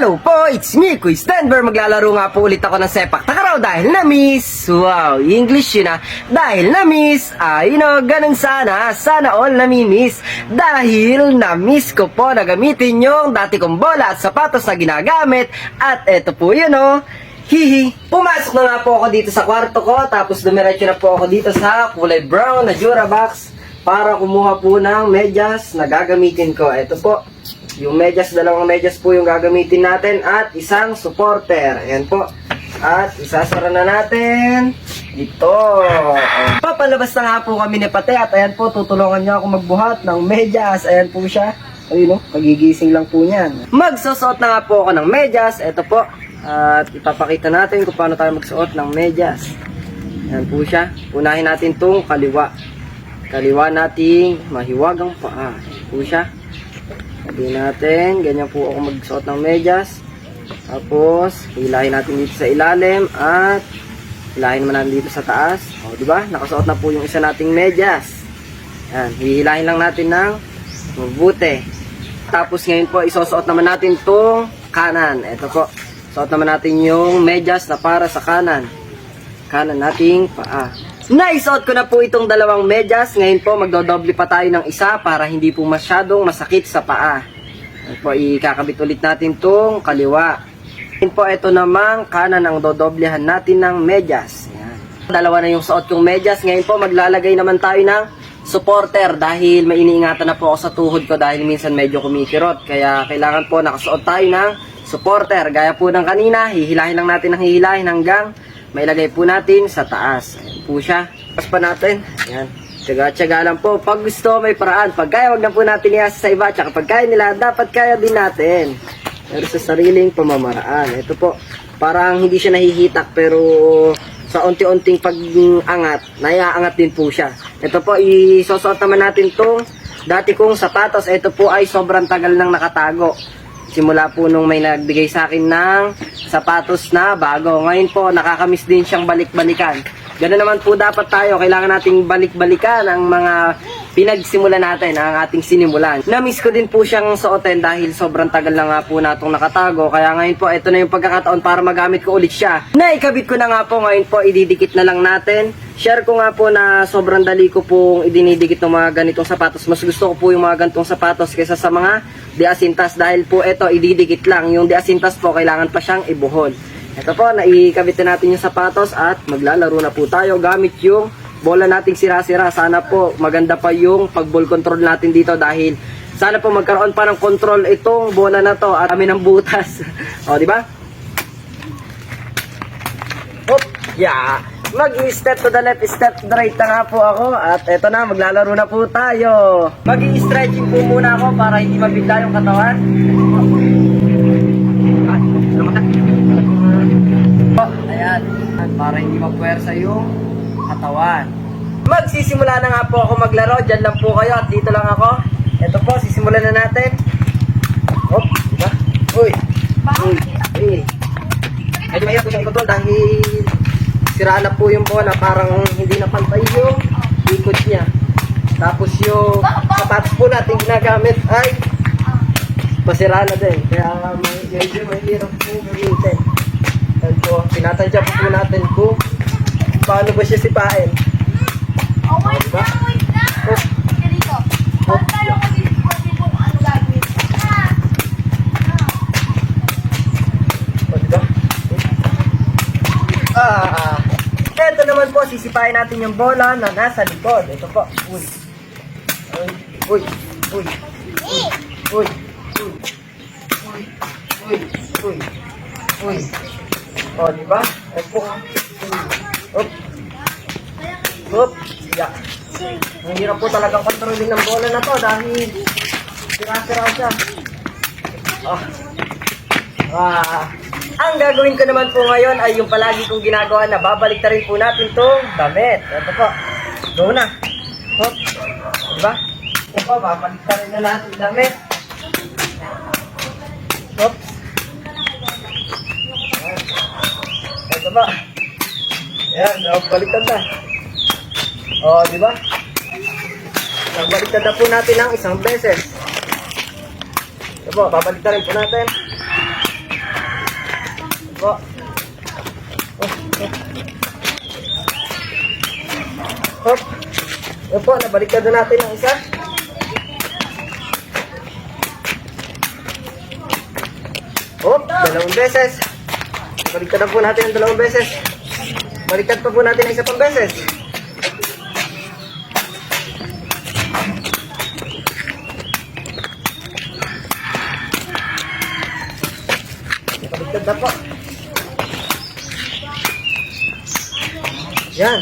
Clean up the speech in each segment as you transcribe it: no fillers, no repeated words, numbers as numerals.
Hello po, it's me, Quiz Denver. Maglalaro nga po ulit ako ng sepak takraw dahil na-miss. Wow, English yun dahil na-miss. Ganun sana. Sana all nami-miss. Dahil na-miss ko po na gamitin yung dati kong bola at sapatos na ginagamit. At eto po yun Hihi. Pumasok na nga po ako dito sa kwarto ko. Tapos dumiretso na po ako dito sa kulay brown na Durabox para kumuha po ng medyas na gagamitin ko. Eto po. Yung medyas, dalawang medyas po yung gagamitin natin at isang supporter. Ayan po. At isasara na natin ito. Papalabas na nga po kami ni Pate at ayan po, tutulungan niya ako magbuhat ng medyas. Ayan po siya. Ayun kagigising lang po niyan. Magsusuot na nga po ako ng medyas. Ito po. At ipapakita natin kung paano tayo magsuot ng medyas. Ayan po siya. Unahin natin itong kaliwa. Kaliwa nating mahiwagang paa. Ayan po siya. Sabihin natin, ganyan po ako magsuot ng medyas. Tapos, hilahin natin dito sa ilalim at hilahin naman natin dito sa taas. O, diba? Nakasuot na po yung isa nating medyas. Yan, hihilahin lang natin ng mabuti. Tapos ngayon po, isusuot naman natin itong kanan. Ito po, suot naman natin yung medyas na para sa kanan. Kanan nating paa. Naisuot ko na po itong dalawang medyas. Ngayon po magdodoble pa tayo ng isa para hindi po masyadong masakit sa paa. Ngayon po ikakabit ulit natin itong kaliwa. Ngayon po ito namang kanan ang dodoblehan natin ng medyas. Ayan. Dalawa na yung suot kong medyas. Ngayon po maglalagay naman tayo ng supporter dahil may iniingatan na po ako sa tuhod ko dahil minsan medyo kumikirot. Kaya kailangan po nakasuot tayo ng supporter. Gaya po ng kanina, hihilahin lang natin ang hihilahin hanggang mailagay po natin sa taas. Ayan po siya. Tapos pa natin. Ayan. Tiyaga-tiyaga lang po. Pag gusto, may paraan. Pag kaya, wag na po natin iasa sa iba. Tsaka pag kaya nila, dapat kaya din natin. Pero sa sariling pamamaraan. Ito po. Parang hindi siya nahihitak. Pero sa unti-unting pag-angat, naiaangat din po siya. Ito po, isusuot naman natin itong dati kong sapatos. Ito po ay sobrang tagal nang nakatago. Simula po nung may nagbigay sa akin ng sapatos na bago. Ngayon po, nakakamiss din siyang balik-balikan. Ganoon naman po dapat tayo. Kailangan nating balik-balikan ang mga pinagsimulan natin, ang ating sinimulan. Namiss ko din po siyang suotin dahil sobrang tagal na nga po natong nakatago. Kaya ngayon po, ito na yung pagkakataon para magamit ko ulit siya. Naikabit ko na nga po. Ngayon po, ididikit na lang natin. Share ko nga po na sobrang dali ko pong idinidikit ng mga ganitong sapatos. Mas gusto ko po yung mga ganitong sapatos kaysa sa mga diasintas dahil po ito ididikit lang. Yung diasintas po kailangan pa siyang ibuhol. Ito po, naikabit na natin yung sapatos at maglalaro na po tayo gamit yung bola nating sira-sira. Sana po maganda pa yung pag-ball control natin dito dahil sana po magkaroon pa ng control itong bola na to at kami ng butas. O, di ba? Hop, yeah. Mag-i-step to the left, step to the right na nga po ako. At eto na, maglalaro na po tayo. Mag-i-stretching po muna ako para hindi mabigla yung katawan. Ayan, para hindi mapuwersa yung katawan. Magsisimula na nga po ako maglaro. Diyan lang po kayo at dito lang ako. Eto po, sisimulan na natin. Hop, diba? Uy, uy, uy. Medyo mahirap po siyang i-control dahil siraan na po yung bola, parang hindi na pantay yung ikot niya. Tapos yung sapatos po natin ginagamit ay pasira na din. Kaya medyo mahirap po gamitin. Yan po, tinatansya po natin kung paano ba siya sipain. Oh, wait na, wait na! Ganito. Paano tayo mag-isipin kung ano gagawin? O, diba? Ito naman po, sisipain natin yung bola na nasa likod. Ito po. Uy. Uy. Uy. Uy. Uy. Uy. Uy. Uy. Uy. Uy. O, diba? Ito po. Hop. Hop. Yeah. Ang hirap po talagang kontrolin ng bola na to dahil sira-sira siya. Ang gagawin ko naman po ngayon ay yung palagi kong ginagawa na babalik na rin po natin itong damit. Ito po. Go na. Hop. Diba? Ito po, babalik na rin na natin damit. Hop. Ito ba? Ayan, baliktad na. O, diba? Nagbaliktad na po natin ng isang beses. Ito po, babalik na rin po natin. Po. Hop. Yan po, nabaliktad na natin ang isa. Hop, dalawang beses. Baliktad na po natin ang dalawang beses. Baliktad pa po natin ang isa pang beses. Baliktad na po. Yan.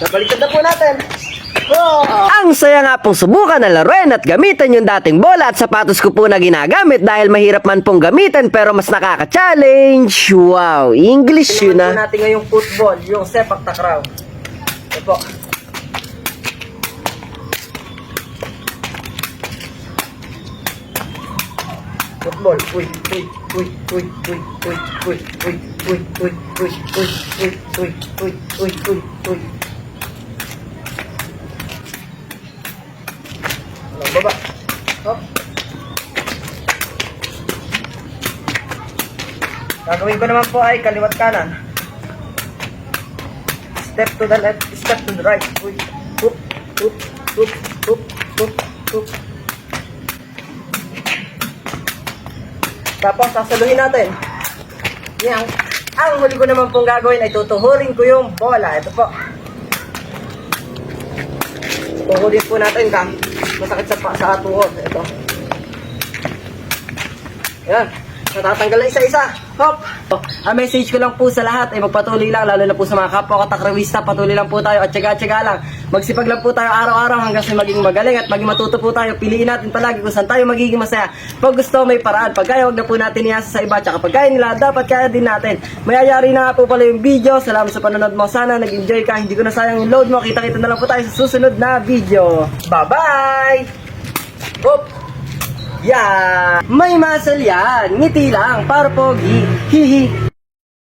Nabaliktad na po natin. Oh! Ang saya nga pong subukan na laruin at gamitan yung dating bola at sapatos ko po na ginagamit dahil mahirap man pong gamitin pero mas nakaka-challenge. Wow, English yun na. Natin ngayong football, yung sepak takraw. Ito po. Football. Uy, uy, uy, uy, uy, uy, uy, uy, uy, uy, uy, uy, uy, uy, uy, uy, uy, uy. Baba. Hop. Gagawin ko naman po ay kaliwat kanan. Step to the left, step to the right. Uy. Hoop, hoop, hoop, hoop, hoop, hoop. Tapos sasaluhin natin. Yan. Ang huli ko naman pong gagawin ay tutuhurin ko yung bola. Ito po. Tuhurin po natin ka. Masakit sa tuhod. Ito. Yan. Natatanggal na isa-isa. Hop! Ang message ko lang po sa lahat ay magpatuloy lang, lalo na po sa mga kapwa katakrawista, patuloy lang po tayo at tsaga-tsaga lang. Magsipag lang po tayo araw-araw hanggang sa maging magaling at maging matuto po tayo. Piliin natin palagi kung saan tayo magiging masaya. Pag gusto, may paraan. Pag kaya, huwag na po natin iasa sa iba. Tsaka pag kaya nila, dapat kaya din natin. Mayayari na nga po pala yung video. Salamat sa panonood mo. Sana nag-enjoy ka. Hindi ko na sayang yung load mo. Kita-kita na lang po tayo sa susunod na video. Bye-bye! Hop! Yeah! May muscle yan. Ngiti lang para pogi. Hihi.